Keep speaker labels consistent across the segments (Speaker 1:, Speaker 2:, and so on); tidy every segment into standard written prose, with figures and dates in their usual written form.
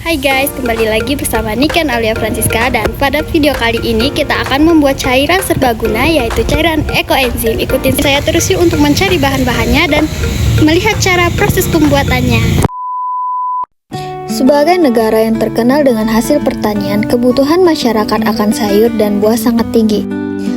Speaker 1: Hai guys, kembali lagi bersama Niken Alia Francisca. Dan pada video kali ini kita akan membuat cairan serbaguna, yaitu cairan ekoenzim. Ikutin saya terus yuk untuk mencari bahan-bahannya dan melihat cara proses pembuatannya. Sebagai negara yang terkenal dengan hasil pertanian, kebutuhan masyarakat akan sayur dan buah sangat tinggi.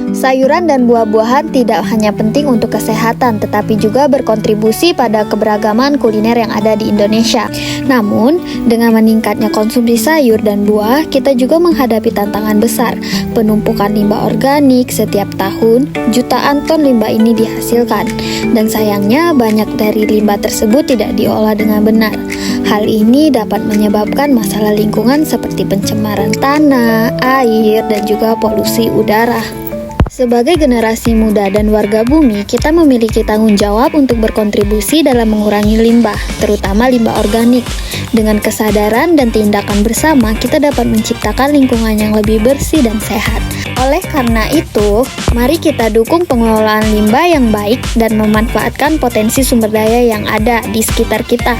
Speaker 1: Sayuran dan buah-buahan tidak hanya penting untuk kesehatan, tetapi juga berkontribusi pada keberagaman kuliner yang ada di Indonesia. Namun, dengan meningkatnya konsumsi sayur dan buah, kita juga menghadapi tantangan besar. Penumpukan limbah organik setiap tahun, jutaan ton limbah ini dihasilkan. Dan sayangnya, banyak dari limbah tersebut tidak diolah dengan benar. Hal ini dapat menyebabkan masalah lingkungan seperti pencemaran tanah, air, dan juga polusi udara. Sebagai generasi muda dan warga bumi, kita memiliki tanggung jawab untuk berkontribusi dalam mengurangi limbah, terutama limbah organik. Dengan kesadaran dan tindakan bersama, kita dapat menciptakan lingkungan yang lebih bersih dan sehat. Oleh karena itu, mari kita dukung pengelolaan limbah yang baik dan memanfaatkan potensi sumber daya yang ada di sekitar kita.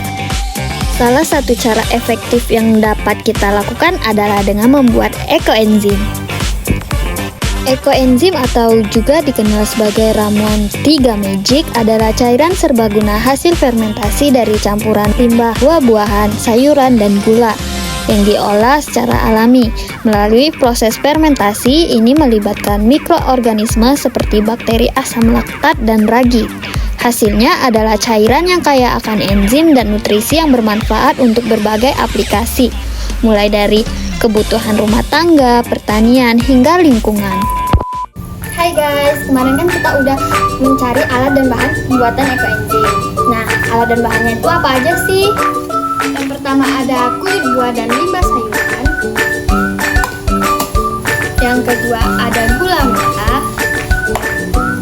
Speaker 1: Salah satu cara efektif yang dapat kita lakukan adalah dengan membuat ekoenzim. Ekoenzim atau juga dikenal sebagai ramuan 3 magic adalah cairan serbaguna hasil fermentasi dari campuran limbah buah-buahan, sayuran, dan gula yang diolah secara alami. Melalui proses fermentasi ini melibatkan mikroorganisme seperti bakteri asam laktat dan ragi. Hasilnya adalah cairan yang kaya akan enzim dan nutrisi yang bermanfaat untuk berbagai aplikasi, mulai dari kebutuhan rumah tangga, pertanian, hingga lingkungan. Hai guys, kemarin kan kita udah mencari alat dan bahan pembuatan ekoenzim. Nah, alat dan bahannya itu apa aja sih? Yang pertama ada kulit buah dan limbah sayuran. Yang kedua ada gula merah.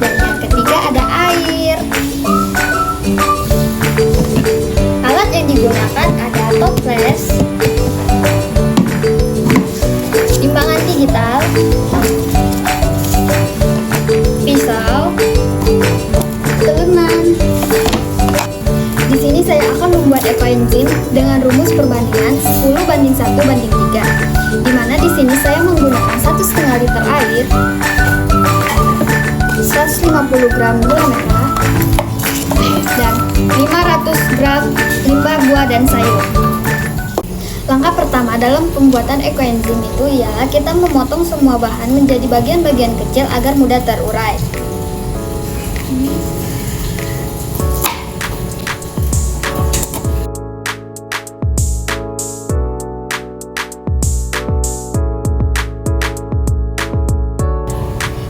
Speaker 1: Dan yang ketiga ada air. Alat yang digunakan ada toples, timbangan digital, pisau, telengan. Di sini saya akan membuat ekoenzim dengan rumus perbandingan 10:1:3. Di mana di sini saya menggunakan 1,5 liter air, 150 gram gula merah, dan 500 gram limbah buah dan sayur. Langkah pertama dalam pembuatan ekoenzim itu ialah kita memotong semua bahan menjadi bagian-bagian kecil agar mudah terurai.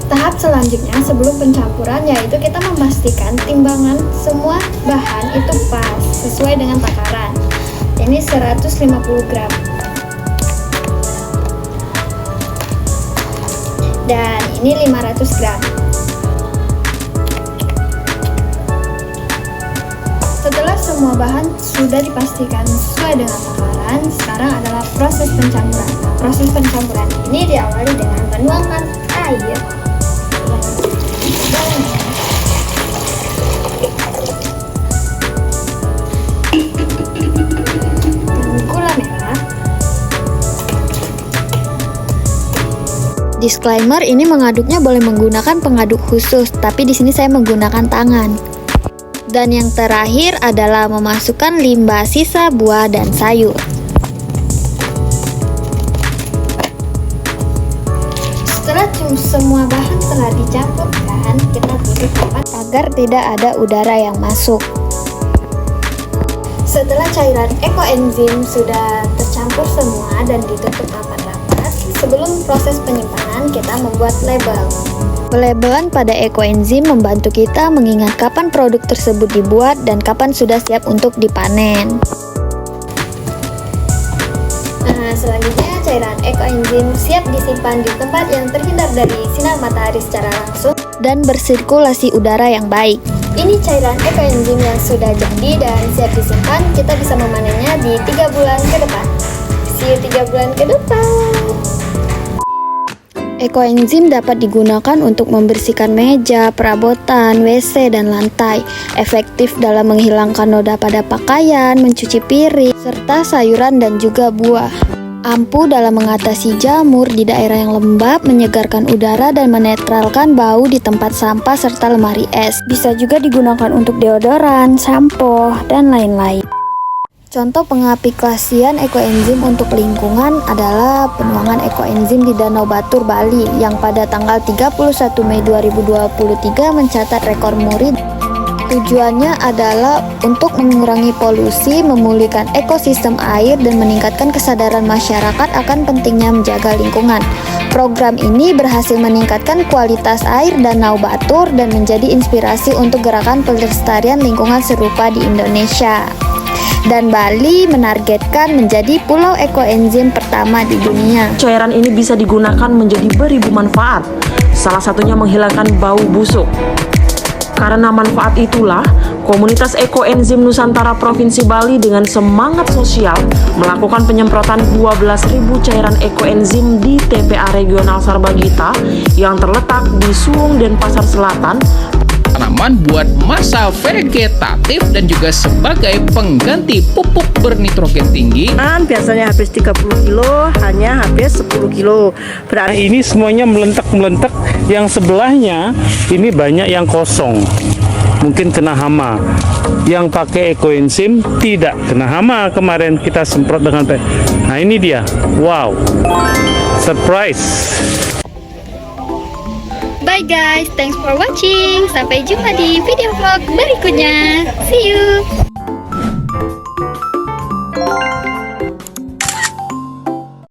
Speaker 1: Tahap selanjutnya sebelum pencampuran yaitu kita memastikan timbangan semua bahan itu pas sesuai dengan takaran. Ini 150 gram. Dan ini 500 gram. Setelah semua bahan sudah dipastikan sesuai dengan takaran, sekarang adalah proses pencampuran. Proses pencampuran ini diawali dengan menuangkan air, disclaimer, ini mengaduknya boleh menggunakan pengaduk khusus, tapi di sini saya menggunakan tangan. Dan yang terakhir adalah memasukkan limbah sisa buah dan sayur. Setelah semua bahan telah dicampurkan, kita tutup rapat agar tidak ada udara yang masuk. Setelah cairan ekoenzim sudah tercampur semua dan ditutup rapat-rapat, sebelum proses penyimpanan kita membuat label. Pelabelan pada ekoenzim membantu kita mengingat kapan produk tersebut dibuat dan kapan sudah siap untuk dipanen. Selanjutnya cairan ekoenzim siap disimpan di tempat yang terhindar dari sinar matahari secara langsung dan bersirkulasi udara yang baik. Ini cairan ekoenzim yang sudah jadi dan siap disimpan. Kita bisa memanennya di 3 bulan ke depan. See you 3 bulan ke depan. Ekoenzim dapat digunakan untuk membersihkan meja, perabotan, WC, dan lantai. Efektif dalam menghilangkan noda pada pakaian, mencuci piring, serta sayuran dan juga buah. Ampuh dalam mengatasi jamur di daerah yang lembab, menyegarkan udara, dan menetralkan bau di tempat sampah serta lemari es. Bisa juga digunakan untuk deodoran, sampo, dan lain-lain. Contoh pengaplikasian ekoenzim untuk lingkungan adalah penuangan ekoenzim di Danau Batur, Bali yang pada tanggal 31 Mei 2023 mencatat rekor muri. Tujuannya adalah untuk mengurangi polusi, memulihkan ekosistem air, dan meningkatkan kesadaran masyarakat akan pentingnya menjaga lingkungan. Program ini berhasil meningkatkan kualitas air Danau Batur dan menjadi inspirasi untuk gerakan pelestarian lingkungan serupa di Indonesia. Dan Bali menargetkan menjadi pulau ekoenzim pertama di dunia.
Speaker 2: Cairan ini bisa digunakan menjadi beribu manfaat, salah satunya menghilangkan bau busuk. Karena manfaat itulah, komunitas ekoenzim Nusantara Provinsi Bali dengan semangat sosial melakukan penyemprotan 12.000 cairan ekoenzim di TPA Regional Sarbagita yang terletak di Suwung dan Pasar Selatan.
Speaker 3: Tanaman buat masa vegetatif dan juga sebagai pengganti pupuk bernitrogen tinggi.
Speaker 4: Biasanya habis 30 kilo, hanya habis 10 kilo. Berarti
Speaker 5: ini semuanya melentek-melentek, yang sebelahnya ini banyak yang kosong, mungkin kena hama. Yang pakai ekoenzim tidak kena hama, kemarin kita semprot dengan teh. Nah ini dia, wow, surprise.
Speaker 1: Bye guys, thanks for watching. Sampai jumpa di video vlog berikutnya. See you.